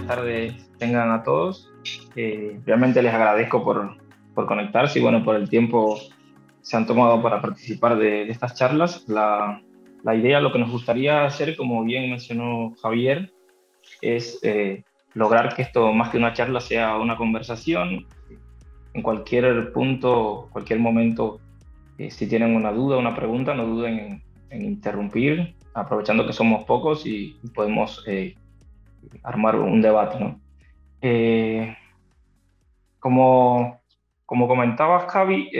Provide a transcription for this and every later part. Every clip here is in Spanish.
tardes tengan a todos. Realmente les agradezco por conectarse y bueno, por el tiempo que se han tomado para participar de estas charlas. La idea, lo que nos gustaría hacer, como bien mencionó Javier, es lograr que esto, más que una charla, sea una conversación. En cualquier punto, cualquier momento, si tienen una duda, una pregunta, no duden en interrumpir, aprovechando que somos pocos y podemos armar un debate, ¿no? Eh, como, como comentabas, Javi,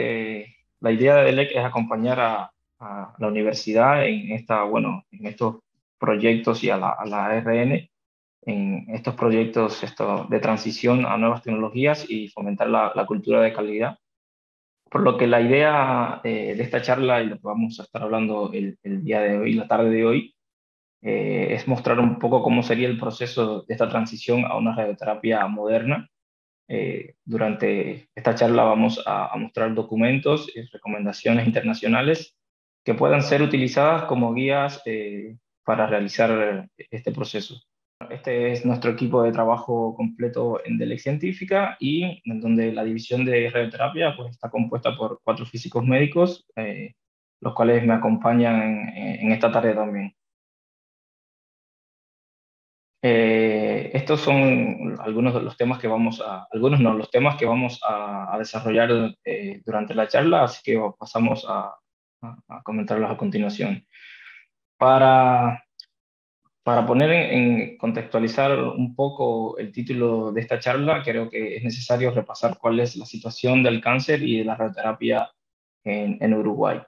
la idea de DELEC es acompañar a la universidad en en estos proyectos y a la ARN en estos proyectos de transición a nuevas tecnologías y fomentar la cultura de calidad. Por lo que la idea de esta charla y lo que vamos a estar hablando el día de hoy, la tarde de hoy, es mostrar un poco cómo sería el proceso de esta transición a una radioterapia moderna. Durante esta charla vamos a mostrar documentos y recomendaciones internacionales que puedan ser utilizadas como guías para realizar este proceso. Este es nuestro equipo de trabajo completo en DELEC Científica y en donde la división de radioterapia pues, está compuesta por 4 físicos médicos, los cuales me acompañan en esta tarea también. Estos son algunos de los temas que algunos no, los temas que vamos a desarrollar durante la charla, así que pasamos a comentarlos a continuación. Para, para poner contextualizar un poco el título de esta charla, creo que es necesario repasar cuál es la situación del cáncer y de la radioterapia en Uruguay.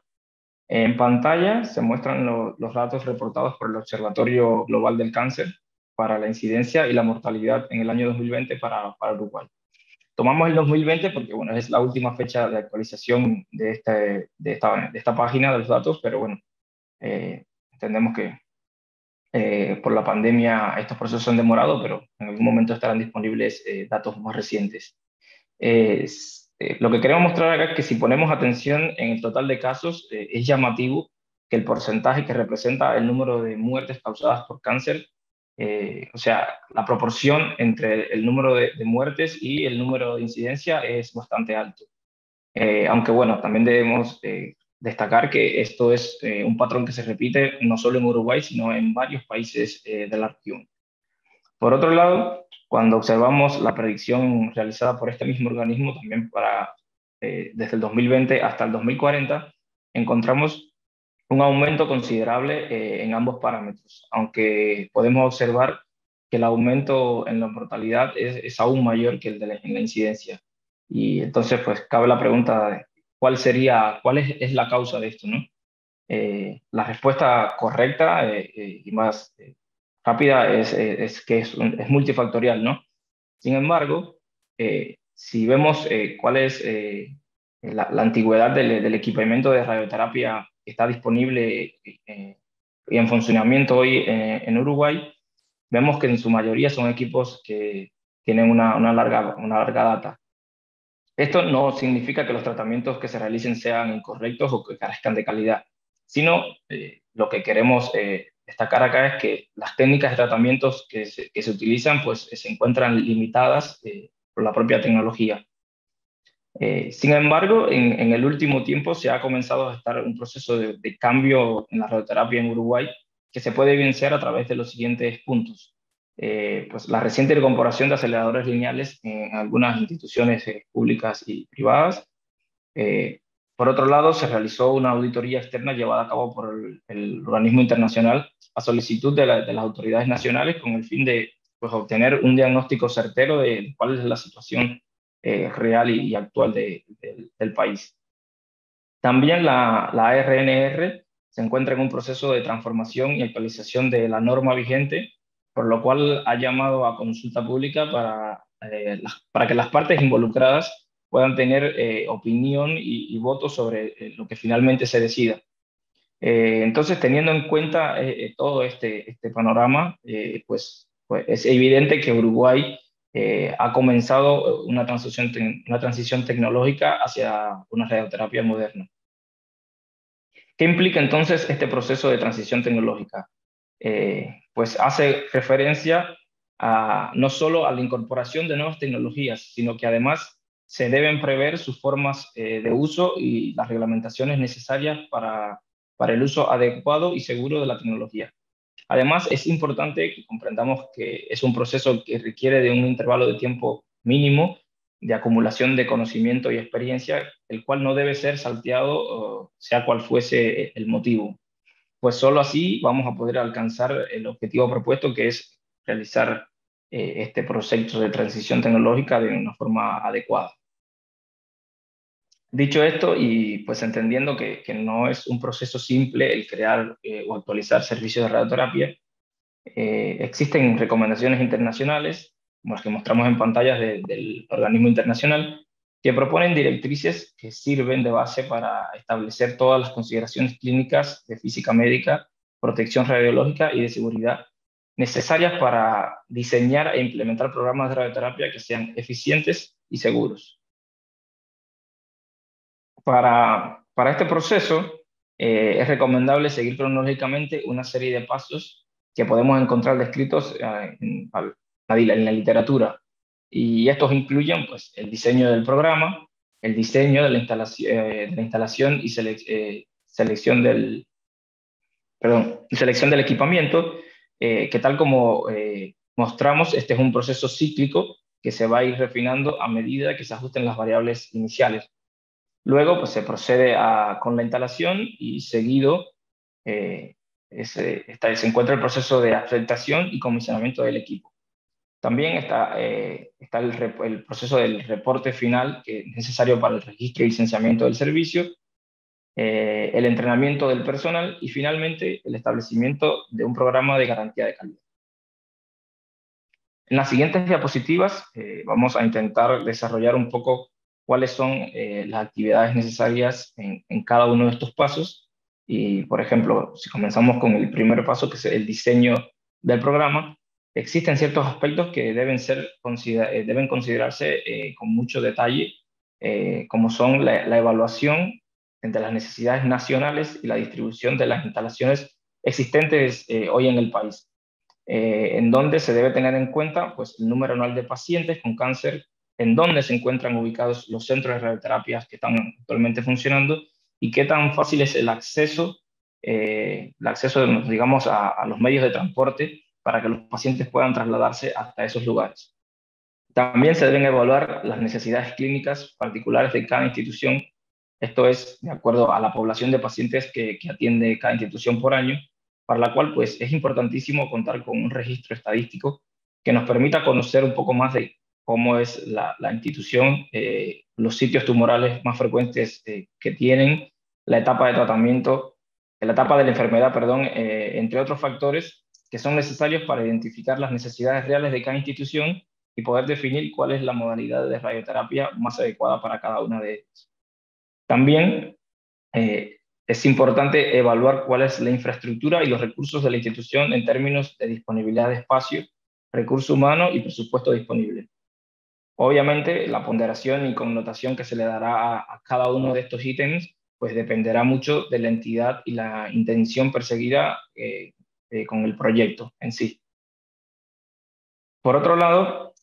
En pantalla se muestran los datos reportados por el Observatorio Global del Cáncer para la incidencia y la mortalidad en el año 2020 para Uruguay. Tomamos el 2020 porque bueno, es la última fecha de actualización de esta página de los datos, pero bueno, entendemos que por la pandemia estos procesos han demorado, pero en algún momento estarán disponibles datos más recientes. Lo que queremos mostrar acá es que si ponemos atención en el total de casos, es llamativo que el porcentaje que representa el número de muertes causadas por cáncer, o sea, la proporción entre el número de muertes y el número de incidencia es bastante alto. Aunque bueno, también debemos destacar que esto es un patrón que se repite no solo en Uruguay, sino en varios países de la región. Por otro lado, cuando observamos la predicción realizada por este mismo organismo también desde el 2020 hasta el 2040, encontramos un aumento considerable en ambos parámetros, aunque podemos observar que el aumento en la mortalidad es aún mayor que el en la incidencia. Y entonces, pues, cabe la pregunta de cuál es la causa de esto, ¿no? La respuesta correcta y más rápida es que es multifactorial, ¿no? Sin embargo, si vemos cuál es la antigüedad del equipamiento de radioterapia que está disponible y en funcionamiento hoy en Uruguay, vemos que en su mayoría son equipos que tienen una larga data. Esto no significa que los tratamientos que se realicen sean incorrectos o que carezcan de calidad, sino lo que queremos destacar acá es que las técnicas de tratamientos que se utilizan pues se encuentran limitadas por la propia tecnología. Sin embargo, en el último tiempo se ha comenzado a estar un proceso de cambio en la radioterapia en Uruguay que se puede evidenciar a través de los siguientes puntos. Pues la reciente incorporación de aceleradores lineales en algunas instituciones públicas y privadas. Eh, por otro lado, se realizó una auditoría externa llevada a cabo por el organismo internacional a solicitud de las autoridades nacionales con el fin de pues, obtener un diagnóstico certero de cuál es la situación real y actual del país. También la ARNR se encuentra en un proceso de transformación y actualización de la norma vigente, por lo cual ha llamado a consulta pública para que las partes involucradas puedan tener opinión y voto sobre lo que finalmente se decida. Entonces, teniendo en cuenta todo este panorama, pues es evidente que Uruguay ha comenzado una transición tecnológica hacia una radioterapia moderna. ¿Qué implica entonces este proceso de transición tecnológica? Pues hace referencia no solo a la incorporación de nuevas tecnologías, sino que además se deben prever sus formas de uso y las reglamentaciones necesarias para el uso adecuado y seguro de la tecnología. Además, es importante que comprendamos que es un proceso que requiere de un intervalo de tiempo mínimo de acumulación de conocimiento y experiencia, el cual no debe ser salteado, sea cual fuese el motivo, pues solo así vamos a poder alcanzar el objetivo propuesto, que es realizar este proceso de transición tecnológica de una forma adecuada. Dicho esto, y pues entendiendo que no es un proceso simple el crear o actualizar servicios de radioterapia, existen recomendaciones internacionales, como las que mostramos en pantallas del organismo internacional, que proponen directrices que sirven de base para establecer todas las consideraciones clínicas de física médica, protección radiológica y de seguridad necesarias para diseñar e implementar programas de radioterapia que sean eficientes y seguros. Para este proceso, es recomendable seguir cronológicamente una serie de pasos que podemos encontrar descritos en la literatura. Y estos incluyen pues, el diseño del programa, el diseño de la instalación y selección del equipamiento, que tal como mostramos, este es un proceso cíclico que se va a ir refinando a medida que se ajusten las variables iniciales. Luego pues, se procede con la instalación y seguido se encuentra el proceso de aceptación y comisionamiento del equipo. También está el proceso del reporte final, que es necesario para el registro y licenciamiento del servicio, el entrenamiento del personal y finalmente el establecimiento de un programa de garantía de calidad. En las siguientes diapositivas vamos a intentar desarrollar un poco cuáles son las actividades necesarias en cada uno de estos pasos. Y, por ejemplo, si comenzamos con el primer paso, que es el diseño del programa, existen ciertos aspectos que deben considerarse con mucho detalle, como son la evaluación entre las necesidades nacionales y la distribución de las instalaciones existentes hoy en el país, en donde se debe tener en cuenta pues, el número anual de pacientes con cáncer, en dónde se encuentran ubicados los centros de radioterapias que están actualmente funcionando y qué tan fácil es el acceso digamos, a los medios de transporte para que los pacientes puedan trasladarse hasta esos lugares. También se deben evaluar las necesidades clínicas particulares de cada institución. Esto es de acuerdo a la población de pacientes que atiende cada institución por año, para la cual pues, es importantísimo contar con un registro estadístico que nos permita conocer un poco más de cómo es la institución, los sitios tumorales más frecuentes que tienen, la etapa de tratamiento, la etapa de la enfermedad, perdón, entre otros factores que son necesarios para identificar las necesidades reales de cada institución y poder definir cuál es la modalidad de radioterapia más adecuada para cada una de ellas. También es importante evaluar cuál es la infraestructura y los recursos de la institución en términos de disponibilidad de espacio, recurso humano y presupuesto disponible. Obviamente, la ponderación y connotación que se le dará a cada uno de estos ítems pues dependerá mucho de la entidad y la intención perseguida con el proyecto en sí. Por otro lado,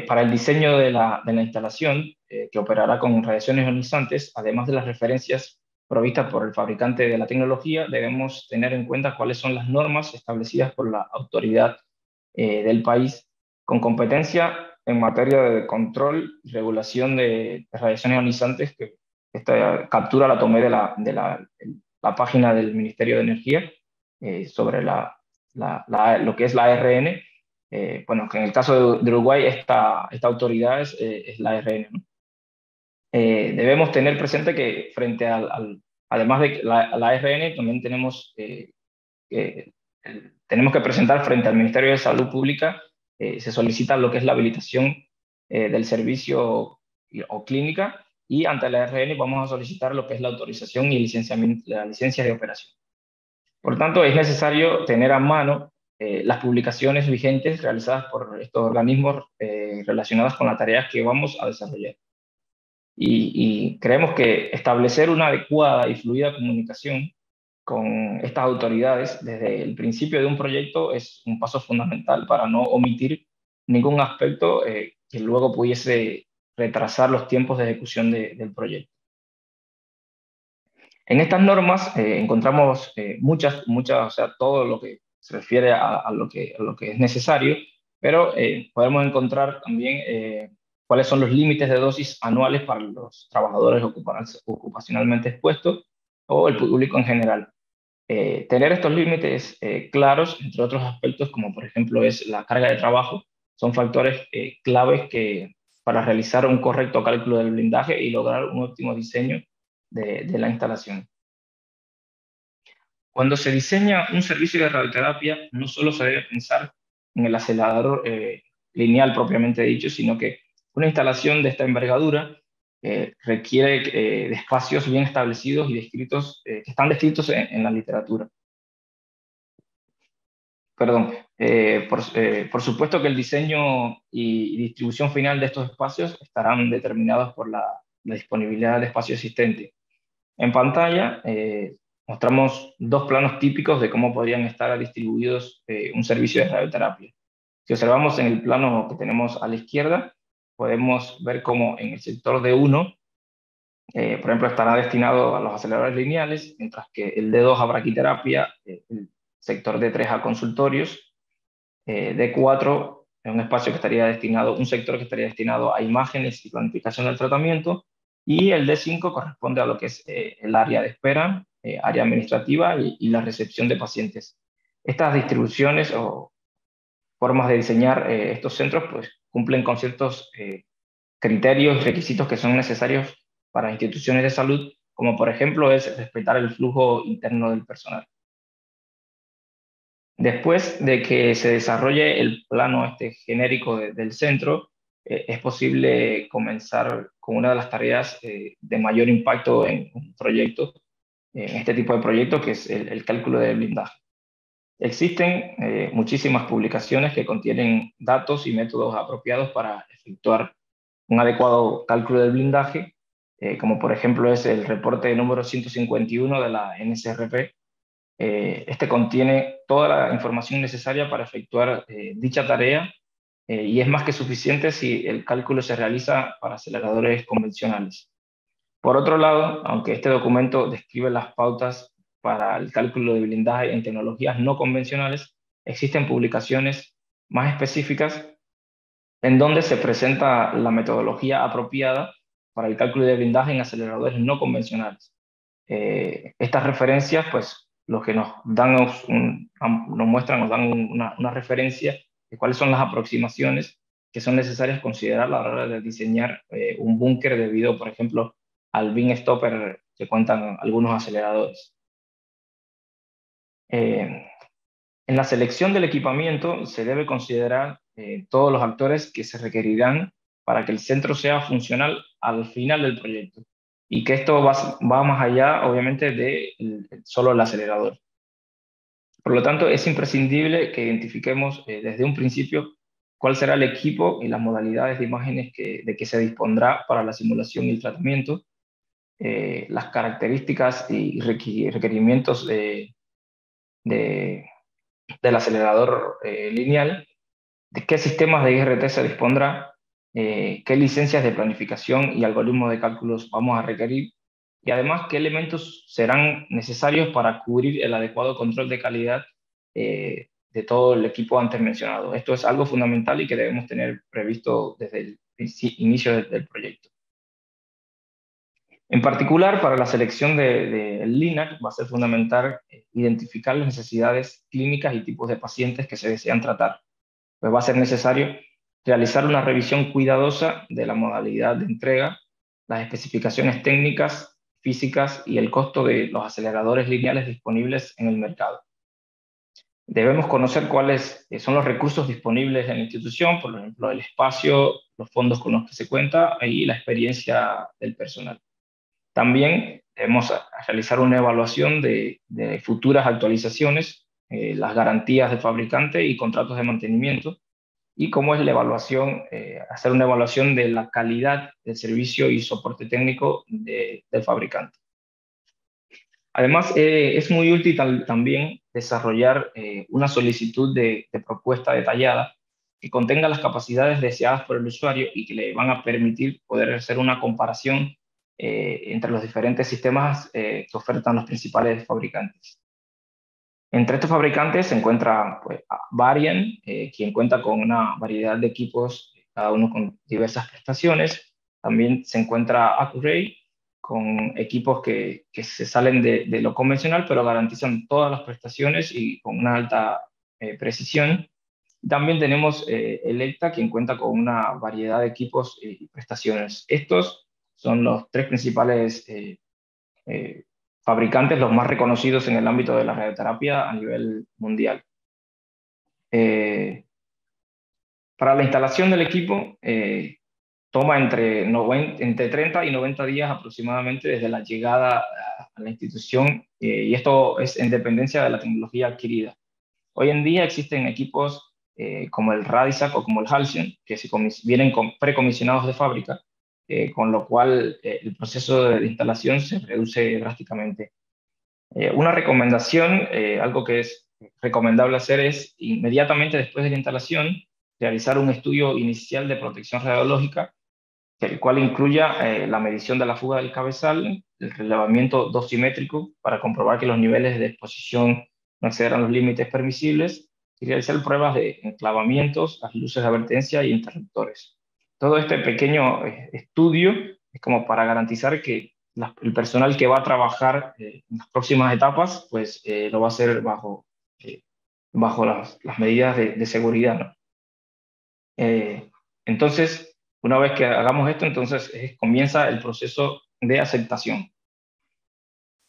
para el diseño de la instalación, que operará con radiaciones ionizantes, además de las referencias provistas por el fabricante de la tecnología, debemos tener en cuenta cuáles son las normas establecidas por la autoridad del país con competencia en materia de control y regulación de radiaciones ionizantes, que esta captura la tomé de la página del Ministerio de Energía sobre lo que es la ARN. Bueno, que en el caso de Uruguay esta autoridad es la ARN, ¿no? Debemos tener presente que frente además de la ARN, también tenemos que presentar frente al Ministerio de Salud Pública, se solicita lo que es la habilitación del servicio o clínica, y ante la ARN vamos a solicitar lo que es la autorización y la licencia de operación. Por tanto, es necesario tener a mano las publicaciones vigentes realizadas por estos organismos relacionadas con las tareas que vamos a desarrollar. Y creemos que establecer una adecuada y fluida comunicación con estas autoridades desde el principio de un proyecto es un paso fundamental para no omitir ningún aspecto que luego pudiese retrasar los tiempos de ejecución del proyecto. En estas normas encontramos muchas, o sea, todo lo que se refiere a lo que es necesario, pero podemos encontrar también cuáles son los límites de dosis anuales para los trabajadores ocupacionalmente expuestos o el público en general. Tener estos límites claros, entre otros aspectos, como por ejemplo es la carga de trabajo, son factores claves para realizar un correcto cálculo del blindaje y lograr un óptimo diseño de la instalación. Cuando se diseña un servicio de radioterapia, no solo se debe pensar en el acelerador lineal propiamente dicho, sino que una instalación de esta envergadura requiere de espacios bien establecidos y descritos, que están descritos en la literatura. Perdón, por supuesto que el diseño y distribución final de estos espacios estarán determinados por la disponibilidad del espacio existente. En pantalla mostramos dos planos típicos de cómo podrían estar distribuidos un servicio de radioterapia. Si observamos en el plano que tenemos a la izquierda, podemos ver cómo en el sector D1, por ejemplo, estará destinado a los aceleradores lineales, mientras que el D2 a braquiterapia, el sector D3 a consultorios, D4 es un espacio que estaría destinado, un sector que estaría destinado a imágenes y planificación del tratamiento, y el D5 corresponde a lo que es el área de espera, área administrativa y la recepción de pacientes. Estas distribuciones o formas de diseñar estos centros pues cumplen con ciertos criterios, requisitos que son necesarios para instituciones de salud, como por ejemplo es respetar el flujo interno del personal. Después de que se desarrolle el plano genérico del centro, es posible comenzar con una de las tareas de mayor impacto en un proyecto, en este tipo de proyecto, que es el cálculo de blindaje. Existen muchísimas publicaciones que contienen datos y métodos apropiados para efectuar un adecuado cálculo del blindaje, como por ejemplo es el reporte número 151 de la NSRP. Este contiene toda la información necesaria para efectuar dicha tarea y es más que suficiente si el cálculo se realiza para aceleradores convencionales. Por otro lado, aunque este documento describe las pautas para el cálculo de blindaje en tecnologías no convencionales, existen publicaciones más específicas en donde se presenta la metodología apropiada para el cálculo de blindaje en aceleradores no convencionales. Estas referencias, pues, lo que nos dan, nos muestran, nos dan una referencia de cuáles son las aproximaciones que son necesarias considerar a la hora de diseñar un búnker debido, por ejemplo, al beam stopper que cuentan algunos aceleradores. Eh, en la selección del equipamiento se debe considerar todos los actores que se requerirán para que el centro sea funcional al final del proyecto y que esto va más allá, obviamente, de solo el acelerador. Por lo tanto, es imprescindible que identifiquemos desde un principio cuál será el equipo y las modalidades de imágenes de que se dispondrá para la simulación y el tratamiento, las características y requerimientos de, del acelerador lineal, de qué sistemas de IRT se dispondrá, qué licencias de planificación y algoritmos de cálculos vamos a requerir, y además qué elementos serán necesarios para cubrir el adecuado control de calidad de todo el equipo antes mencionado. Esto es algo fundamental y que debemos tener previsto desde el inicio del proyecto. En particular, para la selección del LINAC va a ser fundamental identificar las necesidades clínicas y tipos de pacientes que se desean tratar. Pues va a ser necesario realizar una revisión cuidadosa de la modalidad de entrega, las especificaciones técnicas, físicas y el costo de los aceleradores lineales disponibles en el mercado. Debemos conocer cuáles son los recursos disponibles en la institución, por ejemplo, el espacio, los fondos con los que se cuenta y la experiencia del personal. También debemos realizar una evaluación de futuras actualizaciones, las garantías del fabricante y contratos de mantenimiento, y cómo es la evaluación, hacer una evaluación de la calidad del servicio y soporte técnico del fabricante. Además, es muy útil también desarrollar una solicitud de propuesta detallada que contenga las capacidades deseadas por el usuario y que le van a permitir poder hacer una comparación entre los diferentes sistemas que ofertan los principales fabricantes. Entre estos fabricantes se encuentra pues, Varian, quien cuenta con una variedad de equipos, cada uno con diversas prestaciones. También se encuentra Accuray, con equipos que se salen de lo convencional, pero garantizan todas las prestaciones y con una alta precisión. También tenemos Electa, quien cuenta con una variedad de equipos y prestaciones. Estos son los tres principales eh, fabricantes, los más reconocidos en el ámbito de la radioterapia a nivel mundial. Eh, para la instalación del equipo, toma entre 30 y 90 días aproximadamente desde la llegada a la institución, y esto es en dependencia de la tecnología adquirida. Hoy en día existen equipos como el Radisac o como el Halcyon, que vienen precomisionados de fábrica, con lo cual el proceso de instalación se reduce drásticamente. Una recomendación, algo que es recomendable hacer es inmediatamente después de la instalación realizar un estudio inicial de protección radiológica, el cual incluya la medición de la fuga del cabezal, el relevamiento dosimétrico para comprobar que los niveles de exposición no excedan los límites permisibles y realizar pruebas de enclavamientos, las luces de advertencia y interruptores. Todo este pequeño estudio es como para garantizar que el personal que va a trabajar en las próximas etapas, pues lo va a hacer eh, bajo las medidas de seguridad, ¿no? Entonces, una vez que hagamos esto, entonces comienza el proceso de aceptación.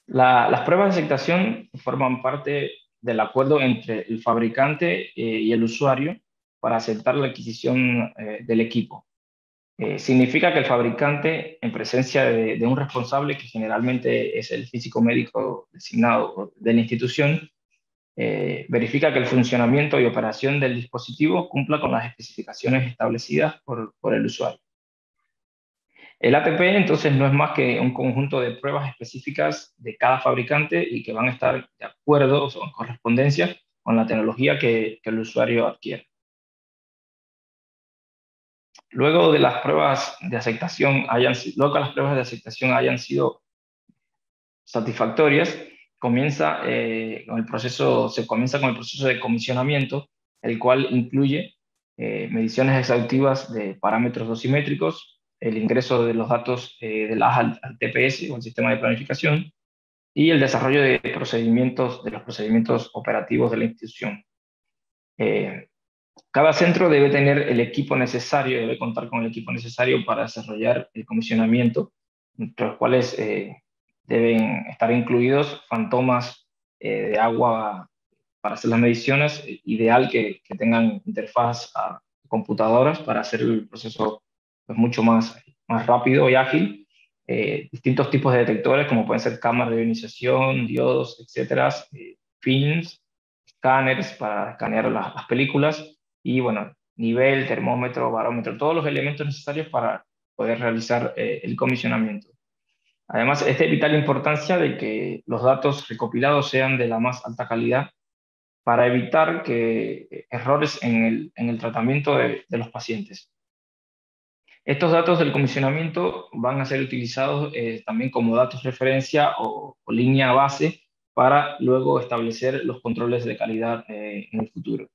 Las pruebas de aceptación forman parte del acuerdo entre el fabricante y el usuario para aceptar la adquisición del equipo. Significa que el fabricante, en presencia de un responsable, que generalmente es el físico médico designado de la institución, verifica que el funcionamiento y operación del dispositivo cumpla con las especificaciones establecidas por el usuario. El ATP entonces no es más que un conjunto de pruebas específicas de cada fabricante y que van a estar de acuerdo o en correspondencia con la tecnología que el usuario adquiere. Luego las pruebas de aceptación hayan sido satisfactorias, se comienza con el proceso de comisionamiento, el cual incluye mediciones exhaustivas de parámetros dosimétricos, el ingreso de los datos del AS al TPS o el sistema de planificación, y el desarrollo de los procedimientos operativos de la institución. Cada centro debe tener el equipo necesario, debe contar con el equipo necesario para desarrollar el comisionamiento, entre los cuales deben estar incluidos fantomas de agua para hacer las mediciones, ideal que tengan interfaz a computadoras para hacer el proceso pues, mucho más rápido y ágil. Distintos tipos de detectores, como pueden ser cámaras de ionización, diodos, etcétera, films, escáneres para escanear las películas, y bueno, nivel, termómetro, barómetro, todos los elementos necesarios para poder realizar el comisionamiento. Además, es de vital importancia de que los datos recopilados sean de la más alta calidad para evitar errores en el tratamiento de los pacientes. Estos datos del comisionamiento van a ser utilizados también como datos referencia o línea base para luego establecer los controles de calidad en el futuro.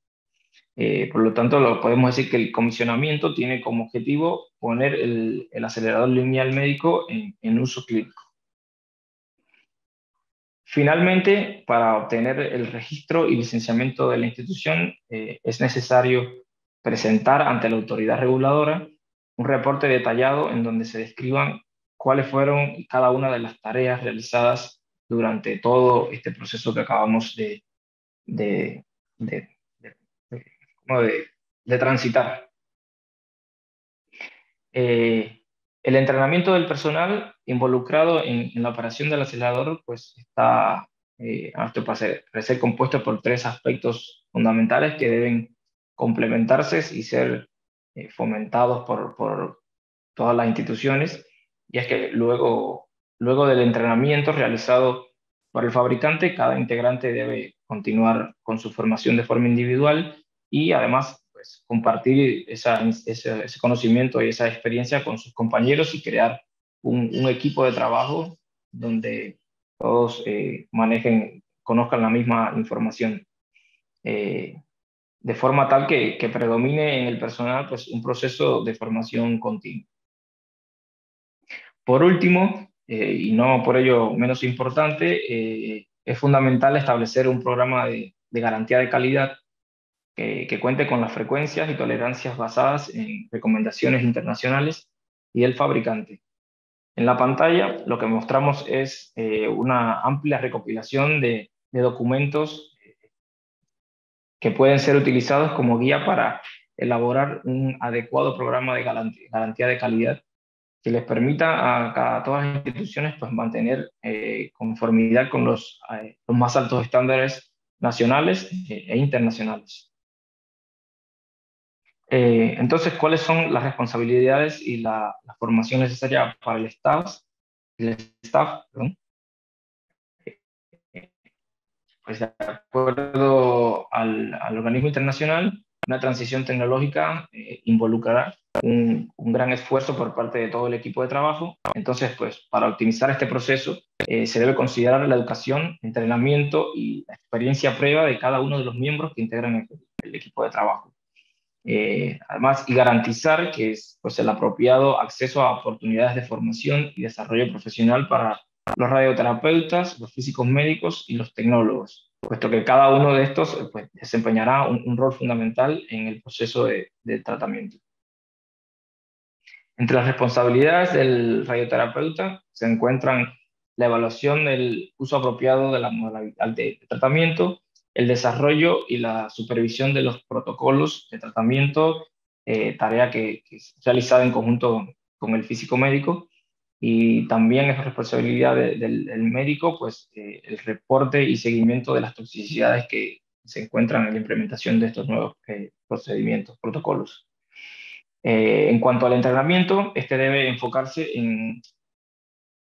Por lo tanto, podemos decir que el comisionamiento tiene como objetivo poner el acelerador lineal médico en uso clínico. Finalmente, para obtener el registro y licenciamiento de la institución, es necesario presentar ante la autoridad reguladora un reporte detallado en donde se describan cuáles fueron cada una de las tareas realizadas durante todo este proceso que acabamos de, de, de, como de transitar. El entrenamiento del personal involucrado en la operación del acelerador pues está, a nuestro parecer, compuesto por tres aspectos fundamentales que deben complementarse y ser fomentados por todas las instituciones, y es que luego del entrenamiento realizado por el fabricante, cada integrante debe continuar con su formación de forma individual y además pues, compartir ese conocimiento y esa experiencia con sus compañeros y crear un equipo de trabajo donde todos conozcan la misma información, de forma tal que predomine en el personal pues, un proceso de formación continua. Por último, y no por ello menos importante, es fundamental establecer un programa de garantía de calidad que cuente con las frecuencias y tolerancias basadas en recomendaciones internacionales y del fabricante. En la pantalla lo que mostramos es una amplia recopilación de documentos que pueden ser utilizados como guía para elaborar un adecuado programa de garantía de calidad que les permita a todas las instituciones pues, mantener conformidad con los más altos estándares nacionales e internacionales. Entonces, ¿cuáles son las responsabilidades y la formación necesaria para el staff, perdón? Pues de acuerdo al organismo internacional, una transición tecnológica involucrará un gran esfuerzo por parte de todo el equipo de trabajo. Entonces, pues para optimizar este proceso, se debe considerar la educación, entrenamiento y la experiencia previa de cada uno de los miembros que integran el equipo de trabajo. Además, y garantizar que es pues, el apropiado acceso a oportunidades de formación y desarrollo profesional para los radioterapeutas, los físicos médicos y los tecnólogos, puesto que cada uno de estos pues, desempeñará un rol fundamental en el proceso de tratamiento. Entre las responsabilidades del radioterapeuta se encuentran la evaluación del uso apropiado de la modalidad de tratamiento, el desarrollo y la supervisión de los protocolos de tratamiento, tarea que es realizada en conjunto con el físico médico, y también es responsabilidad del médico pues, el reporte y seguimiento de las toxicidades que se encuentran en la implementación de estos nuevos procedimientos, protocolos. En cuanto al entrenamiento, este debe enfocarse en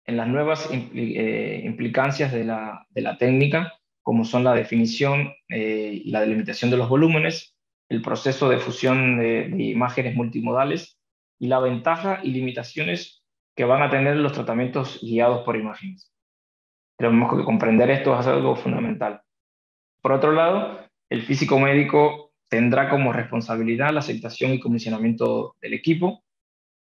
las nuevas implicancias de la técnica, como son la definición y la delimitación de los volúmenes, el proceso de fusión de imágenes multimodales y la ventaja y limitaciones que van a tener los tratamientos guiados por imágenes. Tenemos que comprender esto es algo fundamental. Por otro lado, el físico médico tendrá como responsabilidad la aceptación y comisionamiento del equipo,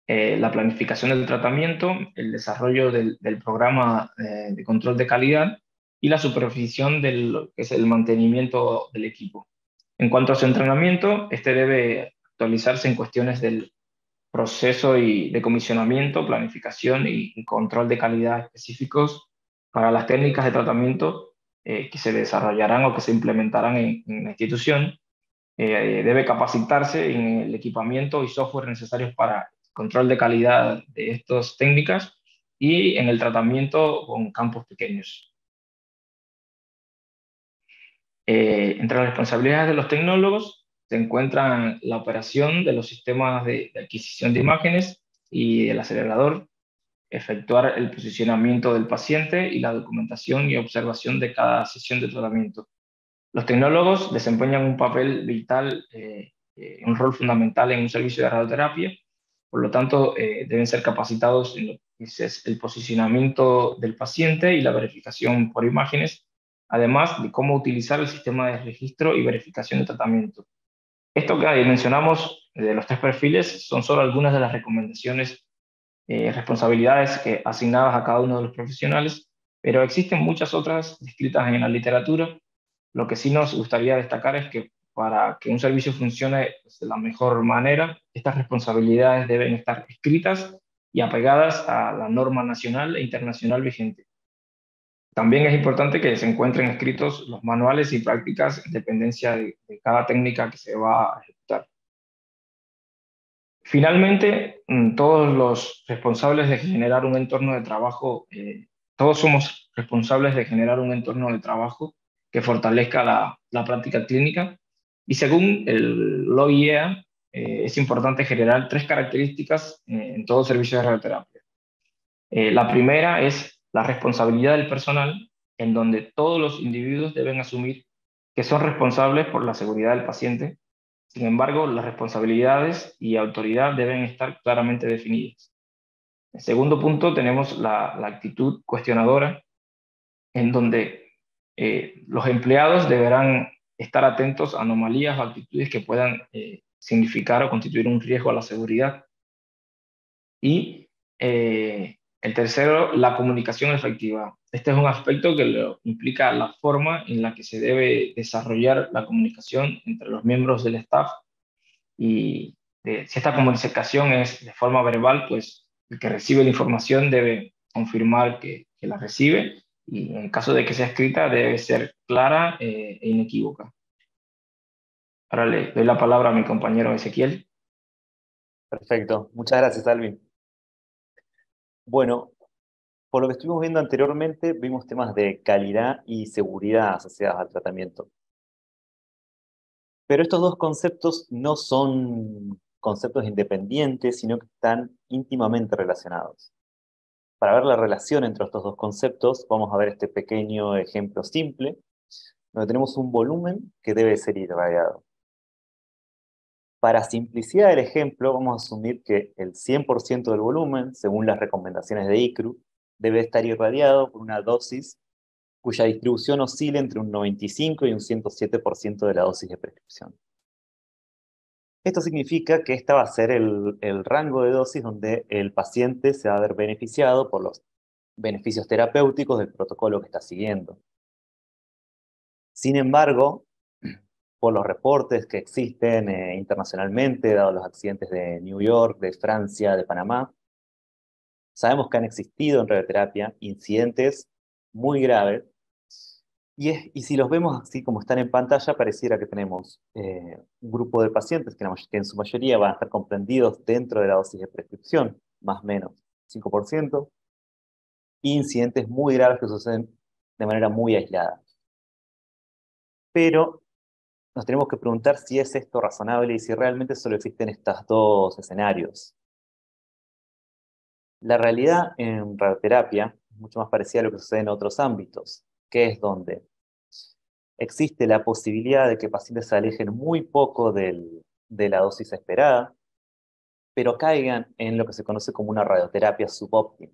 la planificación del tratamiento, el desarrollo del programa de control de calidad y la supervisión del que es el mantenimiento del equipo. En cuanto a su entrenamiento, este debe actualizarse en cuestiones del proceso y de comisionamiento, planificación y control de calidad específicos para las técnicas de tratamiento que se desarrollarán o que se implementarán en la institución. Debe capacitarse en el equipamiento y software necesarios para control de calidad de estas técnicas y en el tratamiento con campos pequeños. Entre las responsabilidades de los tecnólogos se encuentran la operación de los sistemas de adquisición de imágenes y el acelerador, efectuar el posicionamiento del paciente y la documentación y observación de cada sesión de tratamiento. Los tecnólogos desempeñan un papel vital, un rol fundamental en un servicio de radioterapia, por lo tanto deben ser capacitados en lo que es el posicionamiento del paciente y la verificación por imágenes, además de cómo utilizar el sistema de registro y verificación de tratamiento. Esto que mencionamos de los tres perfiles son solo algunas de las recomendaciones, responsabilidades asignadas a cada uno de los profesionales, pero existen muchas otras descritas en la literatura. Lo que sí nos gustaría destacar es que para que un servicio funcione de la mejor manera, estas responsabilidades deben estar escritas y apegadas a la norma nacional e internacional vigente. También es importante que se encuentren escritos los manuales y prácticas en dependencia de cada técnica que se va a ejecutar. Finalmente, todos los responsables de generar un entorno de trabajo, todos somos responsables de generar un entorno de trabajo que fortalezca la práctica clínica, y según el OIEA, es importante generar tres características en todo servicio de radioterapia. La primera es la responsabilidad del personal, en donde todos los individuos deben asumir que son responsables por la seguridad del paciente. Sin embargo, las responsabilidades y autoridad deben estar claramente definidas. En segundo punto, tenemos la actitud cuestionadora, en donde los empleados deberán estar atentos a anomalías o actitudes que puedan significar o constituir un riesgo a la seguridad. Y el tercero, la comunicación efectiva. Este es un aspecto que implica la forma en la que se debe desarrollar la comunicación entre los miembros del staff y si esta comunicación es de forma verbal, pues el que recibe la información debe confirmar que la recibe y en caso de que sea escrita debe ser clara e inequívoca. Ahora le doy la palabra a mi compañero Ezequiel. Perfecto, muchas gracias, Alvin. Bueno, por lo que estuvimos viendo anteriormente, vimos temas de calidad y seguridad asociados al tratamiento. Pero estos dos conceptos no son conceptos independientes, sino que están íntimamente relacionados. Para ver la relación entre estos dos conceptos, vamos a ver este pequeño ejemplo simple, donde tenemos un volumen que debe ser irradiado. Para simplicidad del ejemplo, vamos a asumir que el 100% del volumen, según las recomendaciones de ICRU, debe estar irradiado por una dosis cuya distribución oscila entre un 95 y un 107% de la dosis de prescripción. Esto significa que esta va a ser el rango de dosis donde el paciente se va a ver beneficiado por los beneficios terapéuticos del protocolo que está siguiendo. Sin embargo, por los reportes que existen internacionalmente, dados los accidentes de New York, de Francia, de Panamá, sabemos que han existido en radioterapia incidentes muy graves y si los vemos así como están en pantalla, pareciera que tenemos un grupo de pacientes que en su mayoría van a estar comprendidos dentro de la dosis de prescripción, más o menos 5%, y incidentes muy graves que suceden de manera muy aislada. Pero nos tenemos que preguntar si es esto razonable y si realmente solo existen estos dos escenarios. La realidad en radioterapia es mucho más parecida a lo que sucede en otros ámbitos, que es donde existe la posibilidad de que pacientes se alejen muy poco de la dosis esperada, pero caigan en lo que se conoce como una radioterapia subóptima.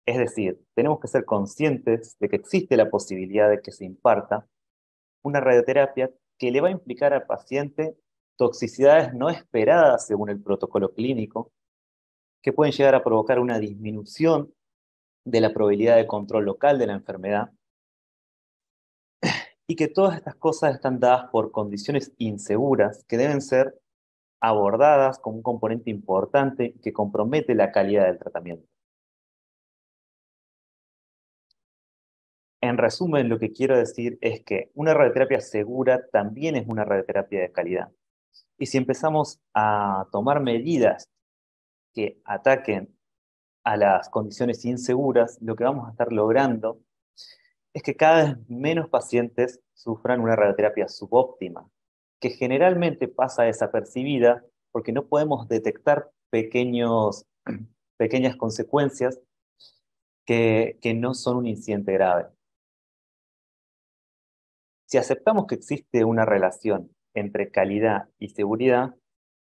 Es decir, tenemos que ser conscientes de que existe la posibilidad de que se imparta una radioterapia que le va a implicar al paciente toxicidades no esperadas según el protocolo clínico, que pueden llegar a provocar una disminución de la probabilidad de control local de la enfermedad, y que todas estas cosas están dadas por condiciones inseguras que deben ser abordadas como un componente importante que compromete la calidad del tratamiento. En resumen, lo que quiero decir es que una radioterapia segura también es una radioterapia de calidad. Y si empezamos a tomar medidas que ataquen a las condiciones inseguras, lo que vamos a estar logrando es que cada vez menos pacientes sufran una radioterapia subóptima, que generalmente pasa desapercibida porque no podemos detectar pequeñas consecuencias que no son un incidente grave. Si aceptamos que existe una relación entre calidad y seguridad,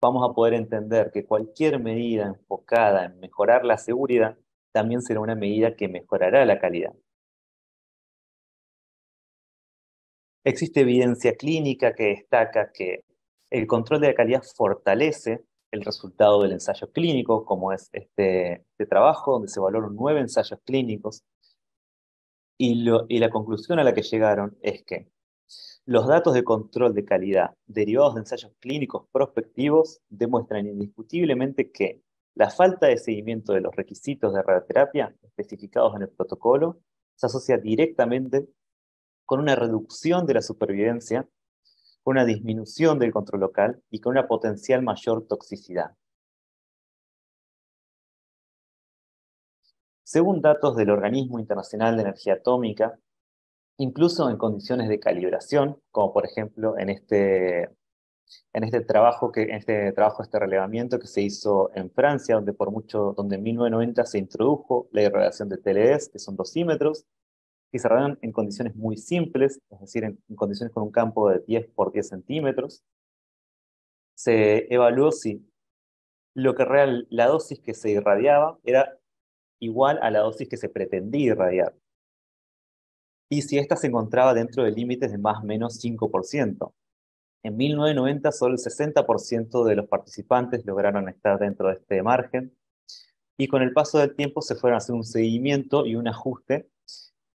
vamos a poder entender que cualquier medida enfocada en mejorar la seguridad también será una medida que mejorará la calidad. Existe evidencia clínica que destaca que el control de la calidad fortalece el resultado del ensayo clínico, como es este trabajo, donde se evaluaron 9 ensayos clínicos, y la conclusión a la que llegaron es que los datos de control de calidad derivados de ensayos clínicos prospectivos demuestran indiscutiblemente que la falta de seguimiento de los requisitos de radioterapia especificados en el protocolo se asocia directamente con una reducción de la supervivencia, con una disminución del control local y con una potencial mayor toxicidad. Según datos del Organismo Internacional de Energía Atómica, incluso en condiciones de calibración, como por ejemplo este relevamiento que se hizo en Francia, donde en 1990 se introdujo la irradiación de TLS, que son dosímetros, que se irradian en condiciones muy simples, es decir, en condiciones con un campo de 10 por 10 centímetros, Se evaluó si la dosis que se irradiaba era igual a la dosis que se pretendía irradiar, y si ésta se encontraba dentro de límites de más o menos 5%. En 1990, solo el 60% de los participantes lograron estar dentro de este margen, y con el paso del tiempo se fueron a hacer un seguimiento y un ajuste,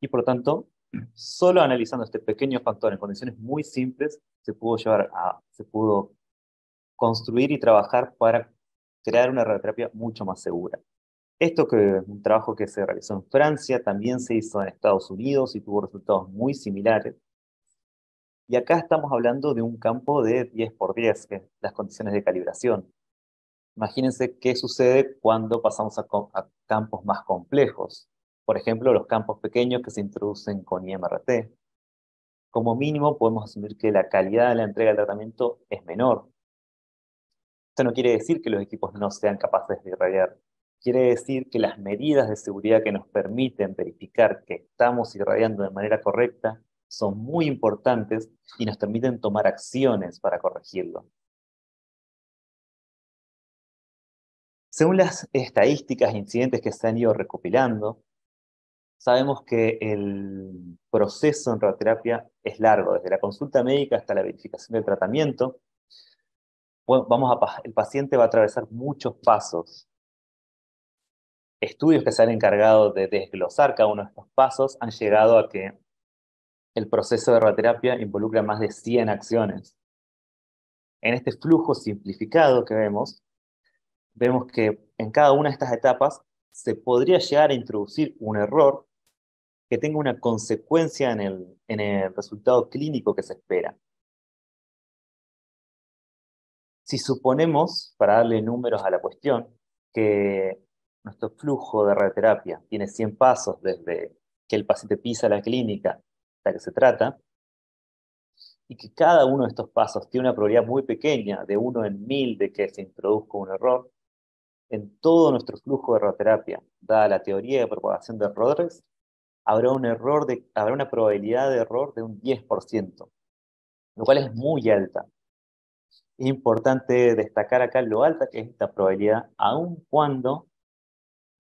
y por lo tanto, solo analizando este pequeño factor en condiciones muy simples, se pudo construir y trabajar para crear una radioterapia mucho más segura. Esto que es un trabajo que se realizó en Francia, también se hizo en Estados Unidos y tuvo resultados muy similares. Y acá estamos hablando de un campo de 10 por 10, que es las condiciones de calibración. Imagínense qué sucede cuando pasamos a campos más complejos. Por ejemplo, los campos pequeños que se introducen con IMRT. Como mínimo, podemos asumir que la calidad de la entrega del tratamiento es menor. Esto no quiere decir que los equipos no sean capaces de irradiar. Quiere decir que las medidas de seguridad que nos permiten verificar que estamos irradiando de manera correcta son muy importantes y nos permiten tomar acciones para corregirlo. Según las estadísticas e incidentes que se han ido recopilando, sabemos que el proceso en radioterapia es largo, desde la consulta médica hasta la verificación del tratamiento. Bueno, el paciente va a atravesar muchos pasos. Estudios que se han encargado de desglosar cada uno de estos pasos han llegado a que el proceso de radioterapia involucra más de 100 acciones. En este flujo simplificado que vemos que en cada una de estas etapas se podría llegar a introducir un error que tenga una consecuencia en el resultado clínico que se espera. Si suponemos, para darle números a la cuestión, que nuestro flujo de radioterapia tiene 100 pasos desde que el paciente pisa la clínica hasta que se trata, y que cada uno de estos pasos tiene una probabilidad muy pequeña, de 1 en 1000, de que se introduzca un error, en todo nuestro flujo de radioterapia, dada la teoría de propagación de errores, habrá una probabilidad de error de un 10%, lo cual es muy alta. Es importante destacar acá lo alta que es esta probabilidad, aun cuando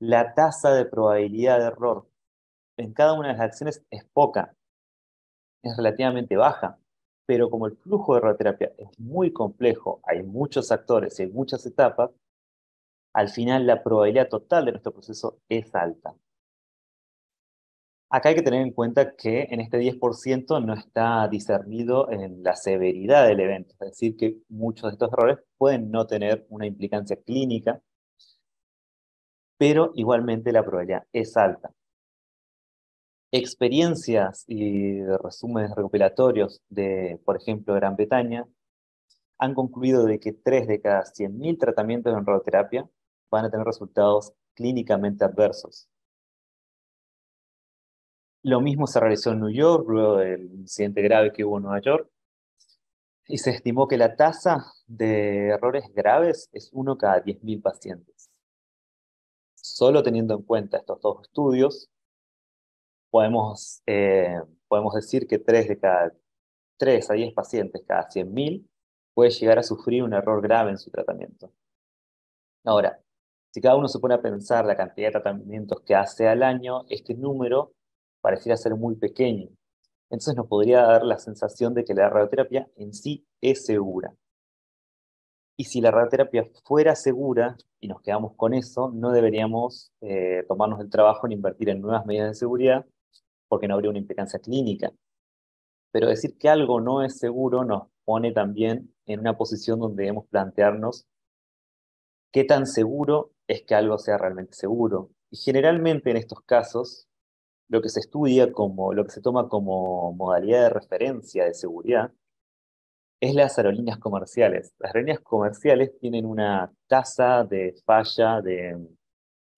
la tasa de probabilidad de error en cada una de las acciones es poca, es relativamente baja, pero como el flujo de radioterapia es muy complejo, hay muchos actores y hay muchas etapas, al final la probabilidad total de nuestro proceso es alta. Acá hay que tener en cuenta que en este 10% no está discernido en la severidad del evento, es decir, que muchos de estos errores pueden no tener una implicancia clínica, pero igualmente la probabilidad es alta. Experiencias y resúmenes recopilatorios de, por ejemplo, Gran Bretaña, han concluido de que 3 de cada 100.000 tratamientos en radioterapia van a tener resultados clínicamente adversos. Lo mismo se realizó en New York, luego del incidente grave que hubo en Nueva York, y se estimó que la tasa de errores graves es 1 cada 10.000 pacientes. Solo teniendo en cuenta estos dos estudios, podemos, podemos decir que 3 a 10 pacientes cada 100.000 puede llegar a sufrir un error grave en su tratamiento. Ahora, si cada uno se pone a pensar la cantidad de tratamientos que hace al año, este número pareciera ser muy pequeño. Entonces nos podría dar la sensación de que la radioterapia en sí es segura. Y si la radioterapia fuera segura y nos quedamos con eso, no deberíamos tomarnos el trabajo en invertir en nuevas medidas de seguridad porque no habría una implicancia clínica. Pero decir que algo no es seguro nos pone también en una posición donde debemos plantearnos qué tan seguro es que algo sea realmente seguro. Y generalmente en estos casos, lo que se estudia lo que se toma como modalidad de referencia de seguridad es las aerolíneas comerciales. Las aerolíneas comerciales tienen una tasa de falla,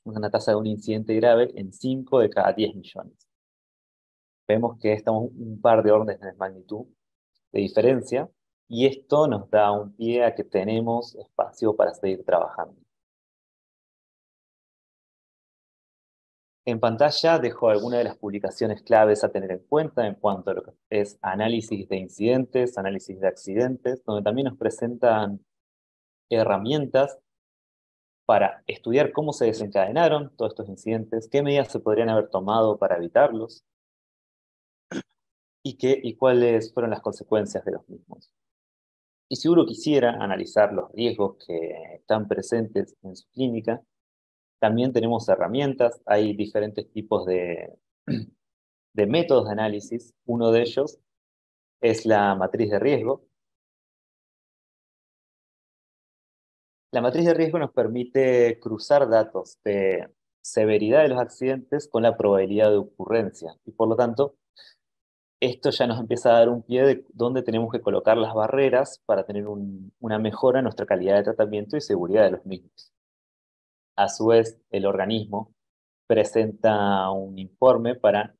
una tasa de un incidente grave en 5 de cada 10 millones. Vemos que estamos un par de órdenes de magnitud de diferencia, y esto nos da un pie a que tenemos espacio para seguir trabajando. En pantalla dejo algunas de las publicaciones claves a tener en cuenta en cuanto a lo que es análisis de incidentes, análisis de accidentes, donde también nos presentan herramientas para estudiar cómo se desencadenaron todos estos incidentes, qué medidas se podrían haber tomado para evitarlos y cuáles fueron las consecuencias de los mismos. Y si uno quisiera analizar los riesgos que están presentes en su clínica, también tenemos herramientas, hay diferentes tipos de métodos de análisis. Uno de ellos es la matriz de riesgo. La matriz de riesgo nos permite cruzar datos de severidad de los accidentes con la probabilidad de ocurrencia. Y por lo tanto, esto ya nos empieza a dar un pie de dónde tenemos que colocar las barreras para tener una mejora en nuestra calidad de tratamiento y seguridad de los mismos. A su vez, el organismo presenta un informe para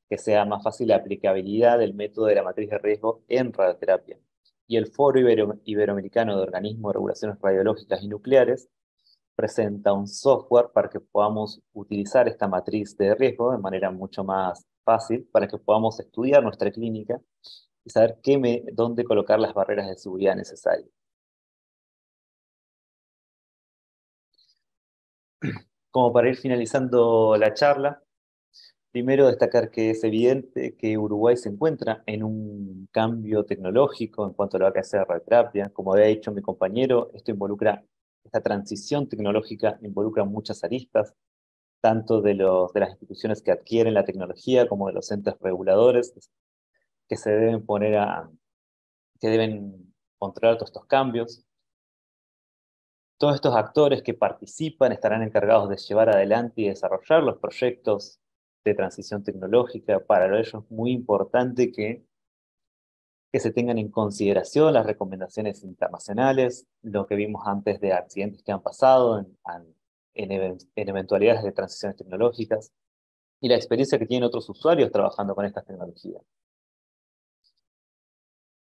que sea más fácil la aplicabilidad del método de la matriz de riesgo en radioterapia. Y el Foro Iberoamericano de Organismos de Regulaciones Radiológicas y Nucleares presenta un software para que podamos utilizar esta matriz de riesgo de manera mucho más fácil, para que podamos estudiar nuestra clínica y saber dónde colocar las barreras de seguridad necesarias. Como para ir finalizando la charla, primero destacar que es evidente que Uruguay se encuentra en un cambio tecnológico en cuanto a lo que hace la radioterapia. Como había dicho mi compañero, esta transición tecnológica involucra muchas aristas, tanto de las instituciones que adquieren la tecnología como de los entes reguladores que se deben que deben controlar todos estos cambios. Todos estos actores que participan estarán encargados de llevar adelante y desarrollar los proyectos de transición tecnológica. Para ello es muy importante que se tengan en consideración las recomendaciones internacionales, lo que vimos antes de accidentes que han pasado en eventualidades de transiciones tecnológicas y la experiencia que tienen otros usuarios trabajando con estas tecnologías.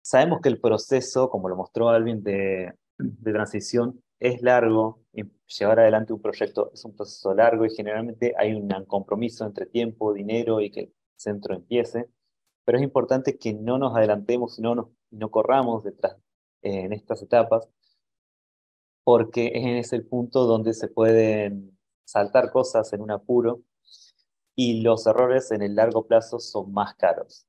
Sabemos que el proceso, como lo mostró Alvin, de transición es largo, y llevar adelante un proyecto es un proceso largo y generalmente hay un compromiso entre tiempo, dinero y que el centro empiece, pero es importante que no nos adelantemos y no corramos detrás en estas etapas, porque es en ese punto donde se pueden saltar cosas en un apuro y los errores en el largo plazo son más caros.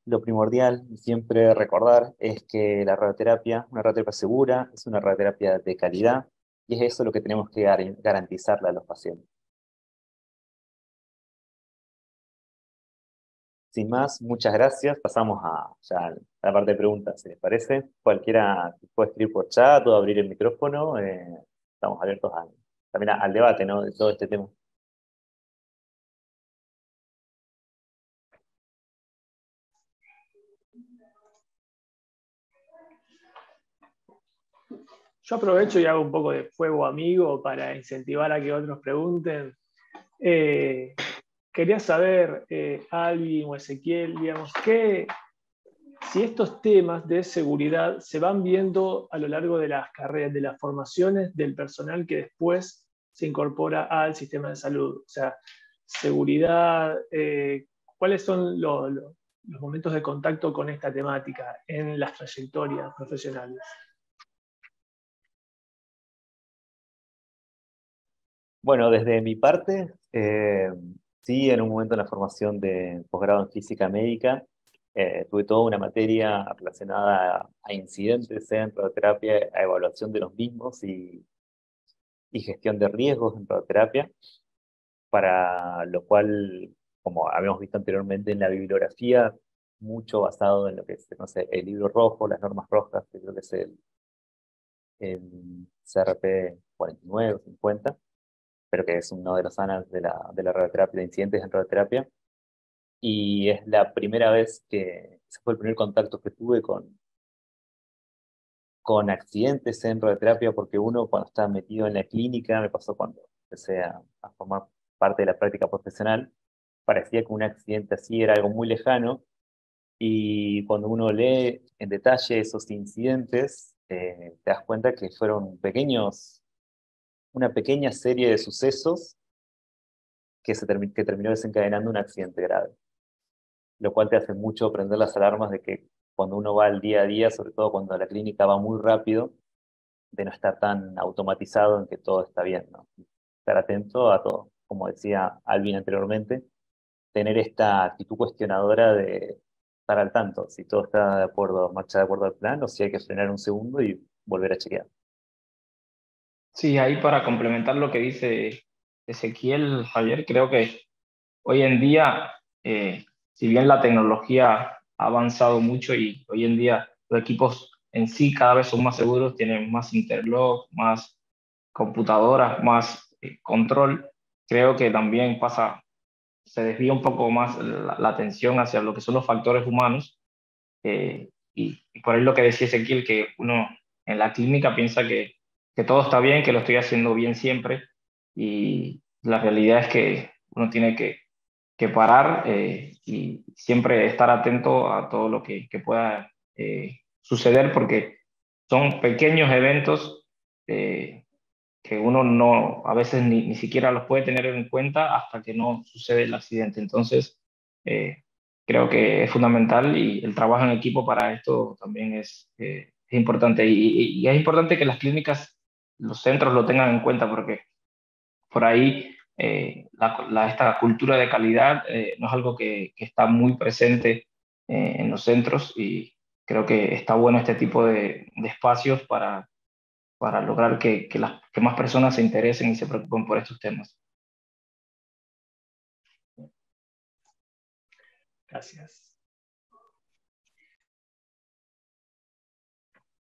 Lo primordial, y siempre recordar, es que una radioterapia segura, es una radioterapia de calidad, y es eso lo que tenemos que garantizarle a los pacientes. Sin más, muchas gracias. Pasamos ya a la parte de preguntas, si les parece. Cualquiera puede escribir por chat o abrir el micrófono. Estamos abiertos también al debate, ¿no? De todo este tema. Yo aprovecho y hago un poco de fuego amigo para incentivar a que otros pregunten. Eh, Quería saber, Alvin o Ezequiel, digamos, si estos temas de seguridad se van viendo a lo largo de las carreras, de las formaciones del personal que después se incorpora al sistema de salud. O sea, seguridad, ¿cuáles son los momentos de contacto con esta temática en las trayectorias profesionales? Bueno, desde mi parte, sí, en un momento en la formación de posgrado en física médica, tuve toda una materia relacionada a incidentes en radioterapia, a evaluación de los mismos y gestión de riesgos en radioterapia, para lo cual, como habíamos visto anteriormente en la bibliografía, mucho basado en lo que es, no sé, el libro rojo, las normas rojas, que creo que es el CRP 49 o 50, pero que es uno de los annals de la radioterapia, de incidentes en radioterapia. Y es la primera vez ese fue el primer contacto que tuve con accidentes en radioterapia, porque uno cuando estaba metido en la clínica, me pasó cuando empecé a formar parte de la práctica profesional, parecía que un accidente así era algo muy lejano, y cuando uno lee en detalle esos incidentes, te das cuenta que fueron una pequeña serie de sucesos que terminó desencadenando un accidente grave, lo cual te hace mucho prender las alarmas de que cuando uno va al día a día, sobre todo cuando la clínica va muy rápido, de no estar tan automatizado en que todo está bien, ¿no? Estar atento a todo, como decía Alvin anteriormente, tener esta actitud cuestionadora de estar al tanto, si todo está de acuerdo, marcha de acuerdo al plan, o si hay que frenar un segundo y volver a chequear. Sí, ahí para complementar lo que dice Ezequiel, Javier, creo que hoy en día, si bien la tecnología ha avanzado mucho y hoy en día los equipos en sí cada vez son más seguros, tienen más interlock, más computadoras, más control, creo que también se desvía un poco más la atención hacia lo que son los factores humanos. Y por ahí lo que decía Ezequiel, que uno en la clínica piensa que todo está bien, que lo estoy haciendo bien siempre, y la realidad es que uno tiene que parar y siempre estar atento a todo lo que pueda suceder, porque son pequeños eventos que uno no, a veces ni siquiera los puede tener en cuenta hasta que no sucede el accidente. Entonces, eh, creo que es fundamental y el trabajo en equipo para esto también es importante. Y es importante que las clínicas, los centros lo tengan en cuenta porque por ahí esta cultura de calidad no es algo que está muy presente en los centros y creo que está bueno este tipo de espacios para lograr que más personas se interesen y se preocupen por estos temas. Gracias.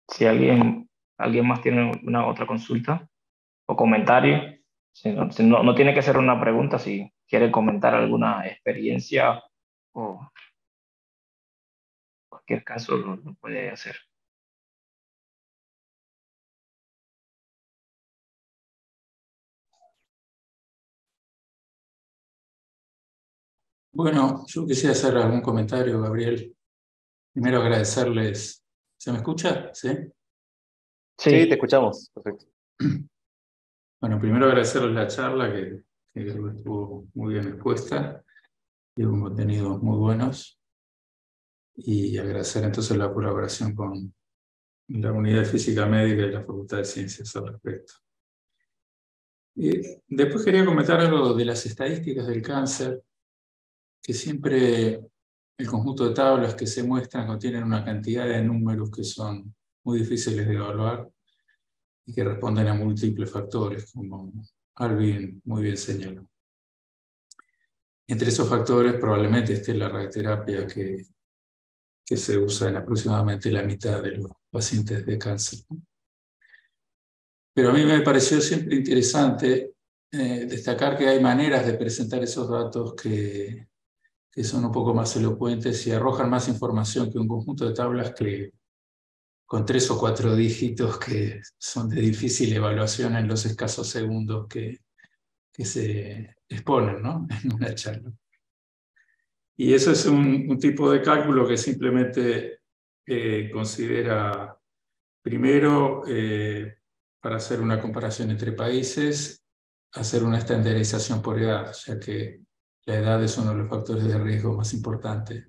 Si alguien más tiene una otra consulta o comentario, no tiene que ser una pregunta, si quiere comentar alguna experiencia o cualquier caso lo puede hacer. Bueno, yo quisiera hacer algún comentario, Gabriel. Primero agradecerles. ¿Se me escucha? ¿Sí? Sí, te Sí, escuchamos. Perfecto. Bueno, primero agradecerles la charla que estuvo muy bien expuesta y con contenidos muy buenos. Y agradecer entonces la colaboración con la Unidad de Física Médica y la Facultad de Ciencias al respecto. Después quería comentar algo de las estadísticas del cáncer, que siempre el conjunto de tablas que se muestran contienen una cantidad de números que son muy difíciles de evaluar y que responden a múltiples factores, como Alvin muy bien señaló. Entre esos factores probablemente esté la radioterapia que se usa en aproximadamente la mitad de los pacientes de cáncer. Pero a mí me pareció siempre interesante destacar que hay maneras de presentar esos datos que son un poco más elocuentes y arrojan más información que un conjunto de tablas que con 3 o 4 dígitos que son de difícil evaluación en los escasos segundos que se exponen, ¿no? En una charla. Y eso es un tipo de cálculo que simplemente considera, primero, para hacer una comparación entre países, hacer una estandarización por edad, ya que la edad es uno de los factores de riesgo más importantes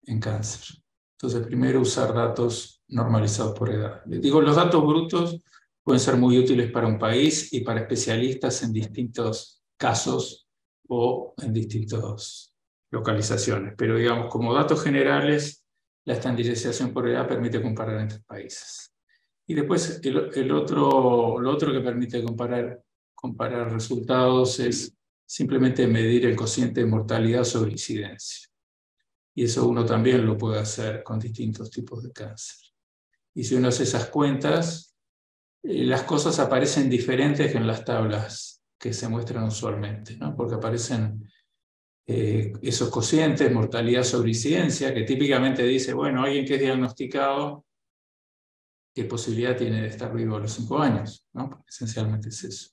en cáncer. Entonces, primero usar datos normalizados por edad. Les digo, los datos brutos pueden ser muy útiles para un país y para especialistas en distintos casos o en distintas localizaciones, pero digamos, como datos generales, la estandarización por edad permite comparar entre países. Y después, lo otro que permite comparar resultados es simplemente medir el cociente de mortalidad sobre incidencia. Y eso uno también lo puede hacer con distintos tipos de cáncer. Y si uno hace esas cuentas, las cosas aparecen diferentes que en las tablas que se muestran usualmente, ¿no? Porque aparecen esos cocientes, mortalidad sobre incidencia, que típicamente dice, bueno, alguien que es diagnosticado, ¿qué posibilidad tiene de estar vivo a los 5 años? ¿No? Porque esencialmente es eso.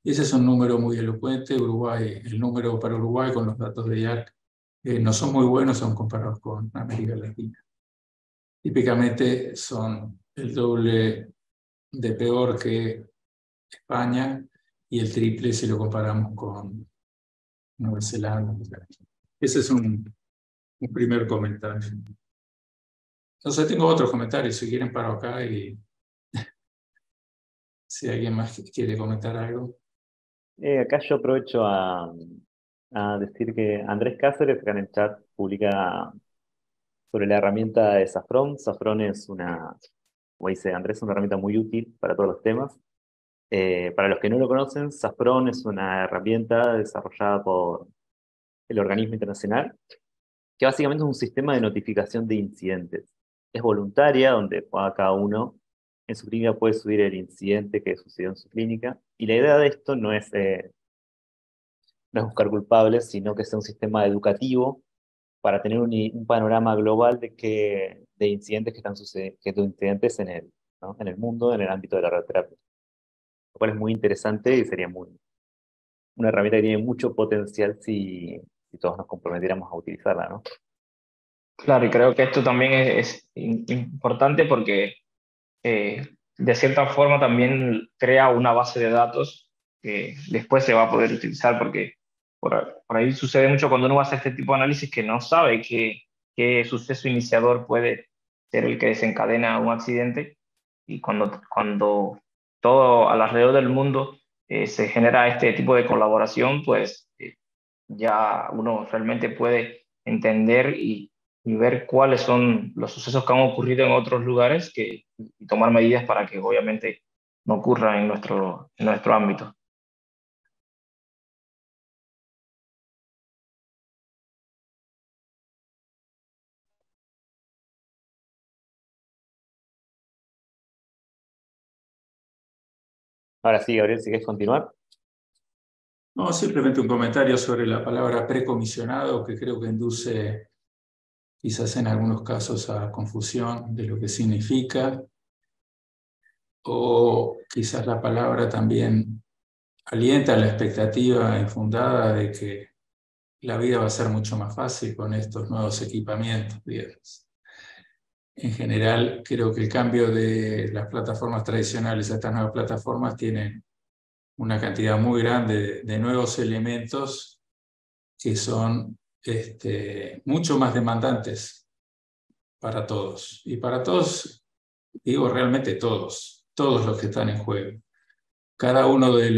Y ese es un número muy elocuente. Uruguay, el número para Uruguay con los datos de IARC no son muy buenos, son comparados con América Latina. Típicamente son el doble de peor que España y el triple si lo comparamos con Nueva Zelanda. Ese es un primer comentario. Entonces tengo otros comentarios, si quieren paro acá y si alguien más quiere comentar algo. Acá yo aprovecho a decir que Andrés Cáceres, acá en el chat, publica sobre la herramienta de Safron. Safron es como dice Andrés, una herramienta muy útil para todos los temas. Para los que no lo conocen, Safron es una herramienta desarrollada por el organismo internacional, que básicamente es un sistema de notificación de incidentes. Es voluntaria, donde cada uno en su clínica puede subir el incidente que sucedió en su clínica. Y la idea de esto no es buscar culpables, sino que sea un sistema educativo para tener un panorama global de incidentes que están sucediendo, incidentes ¿no? en el mundo, en el ámbito de la radioterapia. Lo cual es muy interesante y sería una herramienta que tiene mucho potencial si todos nos comprometiéramos a utilizarla, ¿no? Claro, y creo que esto también importante porque de cierta forma también crea una base de datos que después se va a poder utilizar porque por ahí sucede mucho cuando uno hace este tipo de análisis que no sabe qué suceso iniciador puede ser el que desencadena un accidente y cuando todo alrededor del mundo se genera este tipo de colaboración, pues ya uno realmente puede entender y ver cuáles son los sucesos que han ocurrido en otros lugares y tomar medidas para que obviamente no ocurran en nuestro ámbito. Ahora sí, Gabriel, si quieres continuar. No, simplemente un comentario sobre la palabra precomisionado, que creo que induce quizás en algunos casos a confusión de lo que significa, o quizás la palabra también alienta la expectativa infundada de que la vida va a ser mucho más fácil con estos nuevos equipamientos, digamos. En general, creo que el cambio de las plataformas tradicionales a estas nuevas plataformas tiene una cantidad muy grande de nuevos elementos que son mucho más demandantes para todos. Y para todos, digo realmente todos los que están en juego. Cada uno de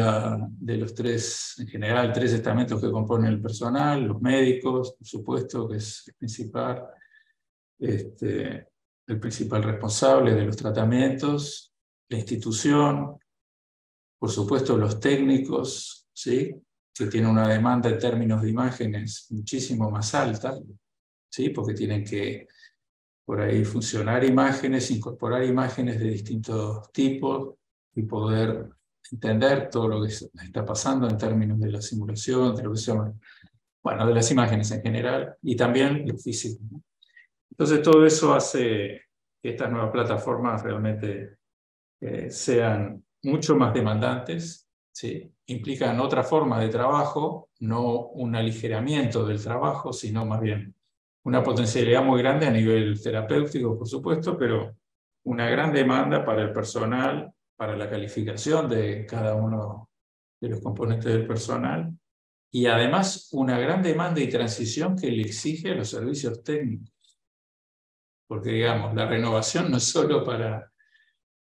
los tres, en general, tres estamentos que componen el personal, los médicos, por supuesto, que es el principal responsable de los tratamientos, la institución, por supuesto los técnicos, ¿sí? Que tienen una demanda en términos de imágenes muchísimo más alta, ¿sí? Porque tienen que por ahí funcionar imágenes, incorporar imágenes de distintos tipos y poder entender todo lo que está pasando en términos de la simulación, de lo que se llama, bueno, de las imágenes en general y también lo físico, ¿no? Entonces todo eso hace que estas nuevas plataformas realmente sean mucho más demandantes, ¿sí? Implican otra forma de trabajo, no un aligeramiento del trabajo, sino más bien una potencialidad muy grande a nivel terapéutico, por supuesto, pero una gran demanda para el personal, para la calificación de cada uno de los componentes del personal, y además una gran demanda y transición que le exige a los servicios técnicos. Porque, digamos, la renovación no es solo para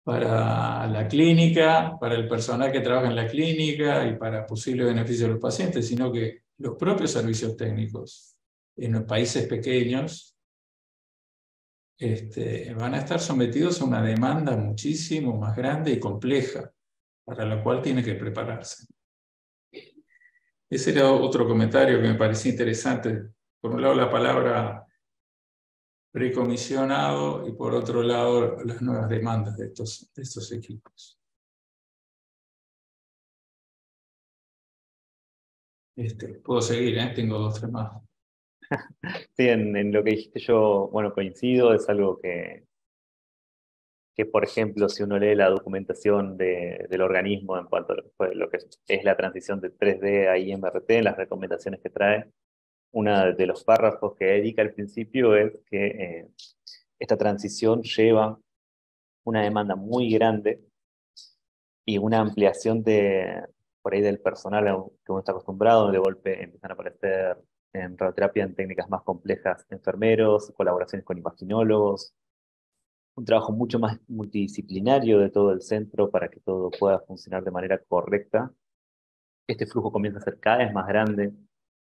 la clínica, para el personal que trabaja en la clínica y para posible beneficio de los pacientes, sino que los propios servicios técnicos en los países pequeños van a estar sometidos a una demanda muchísimo más grande y compleja, para la cual tiene que prepararse. Ese era otro comentario que me parecía interesante. Por un lado, la palabra precomisionado y por otro lado, las nuevas demandas de estos equipos. Puedo seguir, ¿eh? Tengo 2 o 3 más. Sí, en lo que dijiste yo, bueno, coincido, es algo que, por ejemplo, si uno lee la documentación del organismo en cuanto a lo que es la transición de 3D a IMRT, en las recomendaciones que trae, uno de los párrafos que dedica al principio es que esta transición lleva una demanda muy grande y una ampliación por ahí del personal que uno está acostumbrado, de golpe empiezan a aparecer en radioterapia en técnicas más complejas enfermeros, colaboraciones con imaginólogos, un trabajo mucho más multidisciplinario de todo el centro para que todo pueda funcionar de manera correcta, este flujo comienza a ser cada vez más grande,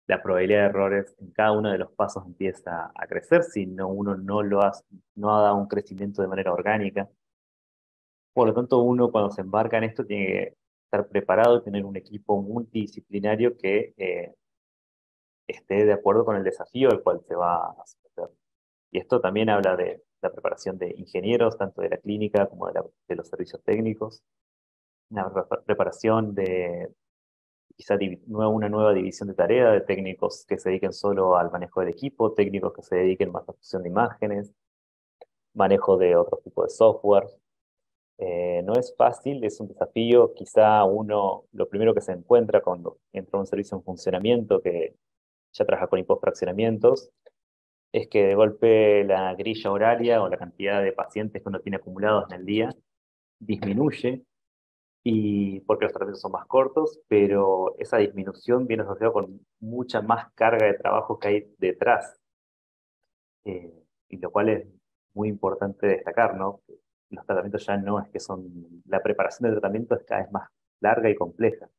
la probabilidad de errores en cada uno de los pasos empieza a crecer si uno no ha dado un crecimiento de manera orgánica. Por lo tanto, uno cuando se embarca en esto tiene que estar preparado y tener un equipo multidisciplinario que esté de acuerdo con el desafío al cual se va a someter. Y esto también habla de la preparación de ingenieros, tanto de la clínica como de los servicios técnicos, una preparación de quizá una nueva división de tarea de técnicos que se dediquen solo al manejo del equipo, técnicos que se dediquen más a producción de imágenes, manejo de otro tipo de software. No es fácil, es un desafío. Quizá uno, lo primero que se encuentra cuando entra a un servicio en funcionamiento que ya trabaja con hiposfraccionamientos, es que de golpe la grilla horaria o la cantidad de pacientes que uno tiene acumulados en el día disminuye, y porque los tratamientos son más cortos, pero esa disminución viene asociada con mucha más carga de trabajo que hay detrás, eh, y lo cual es muy importante destacar, ¿no? Los tratamientos ya no es que son, la preparación del tratamiento es cada vez más larga y compleja.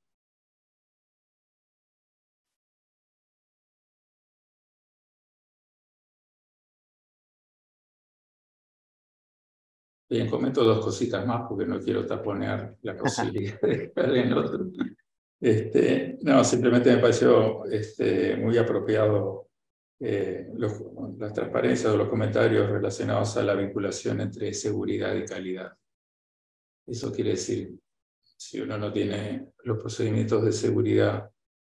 Bien, comento dos cositas más porque no quiero taponear la posibilidad de caer en otro. No, simplemente me pareció muy apropiado la transparencia de los comentarios relacionados a la vinculación entre seguridad y calidad. Eso quiere decir, si uno no tiene los procedimientos de seguridad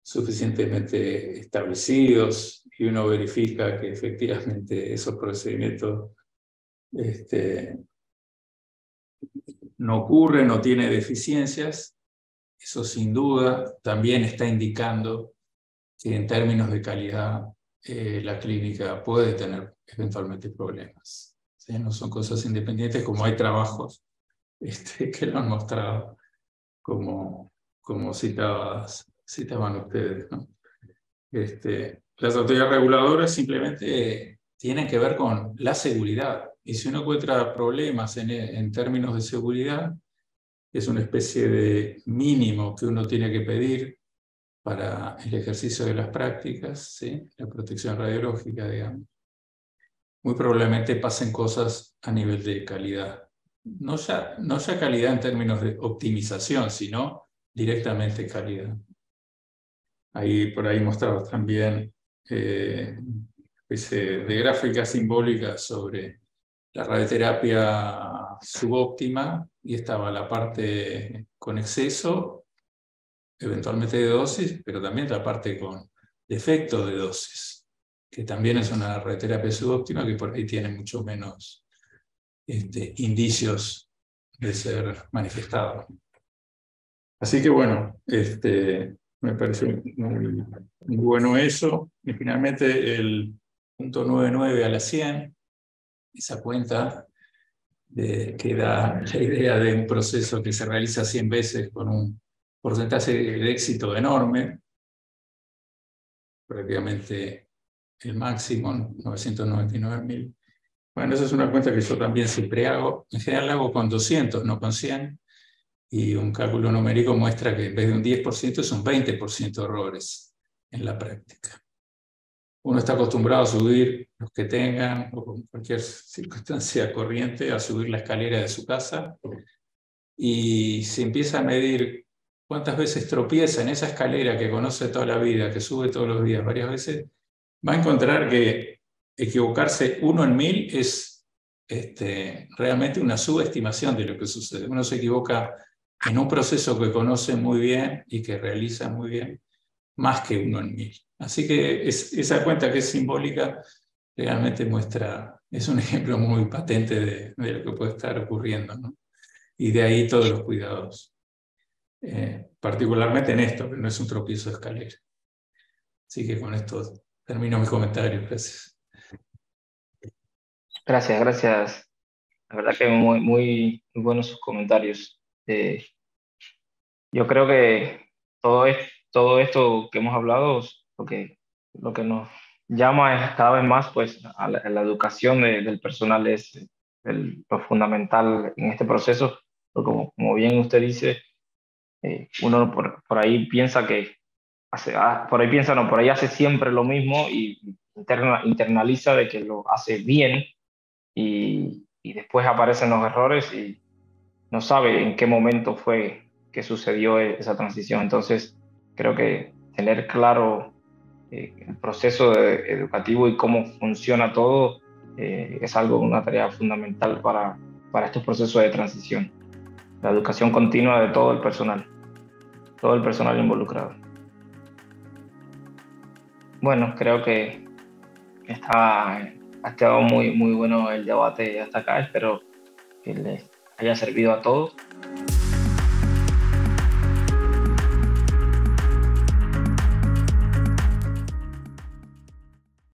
suficientemente establecidos y uno verifica que efectivamente esos procedimientos no ocurren, no tiene deficiencias, eso sin duda también está indicando que en términos de calidad la clínica puede tener eventualmente problemas. ¿Sí? No son cosas independientes, como hay trabajos que lo han mostrado, como citaban ustedes, ¿no? Las autoridades reguladoras simplemente tienen que ver con la seguridad. Y si uno encuentra problemas en términos de seguridad, es una especie de mínimo que uno tiene que pedir para el ejercicio de las prácticas, ¿sí? La protección radiológica, digamos. Muy probablemente pasen cosas a nivel de calidad. No ya calidad en términos de optimización, sino directamente calidad. Por ahí mostraba también especie de gráfica simbólica sobre la radioterapia subóptima, y estaba la parte con exceso, eventualmente de dosis, pero también la parte con defecto de dosis, que también es una radioterapia subóptima que por ahí tiene mucho menos indicios de ser manifestado. Así que bueno, me parece muy bueno eso. Y finalmente el punto 99 a la 100, esa cuenta que da la idea de un proceso que se realiza 100 veces con un porcentaje de éxito enorme, prácticamente el máximo, 999.000. Bueno, esa es una cuenta que yo también siempre hago. En general la hago con 200, no con 100. Y un cálculo numérico muestra que en vez de un 10% es un 20% de errores en la práctica. Uno está acostumbrado a subir los que tengan, o con cualquier circunstancia corriente, a subir la escalera de su casa, y se empieza a medir cuántas veces tropieza en esa escalera que conoce toda la vida, que sube todos los días, varias veces, va a encontrar que equivocarse 1 en 1000 es realmente una subestimación de lo que sucede. Uno se equivoca en un proceso que conoce muy bien y que realiza muy bien, más que 1 en 1000. Así que esa cuenta que es simbólica realmente es un ejemplo muy patente de lo que puede estar ocurriendo, ¿no? Y de ahí todos los cuidados, particularmente en esto, que no es un tropiezo de escalera. Así que con esto termino mis comentarios. Gracias. Gracias. La verdad que muy buenos sus comentarios. Yo creo que todo esto que hemos hablado, lo que nos llama es cada vez más pues, a la educación del personal es lo fundamental en este proceso. Pero como bien usted dice, uno por ahí piensa que por ahí piensa, no, por ahí hace siempre lo mismo y internaliza de que lo hace bien y después aparecen los errores y no sabe en qué momento fue que sucedió esa transición. Entonces, creo que tener claro el proceso educativo y cómo funciona todo es una tarea fundamental para estos procesos de transición. La educación continua de todo el personal involucrado. Bueno, creo que ha estado muy bueno el debate hasta acá. Espero que les haya servido a todos.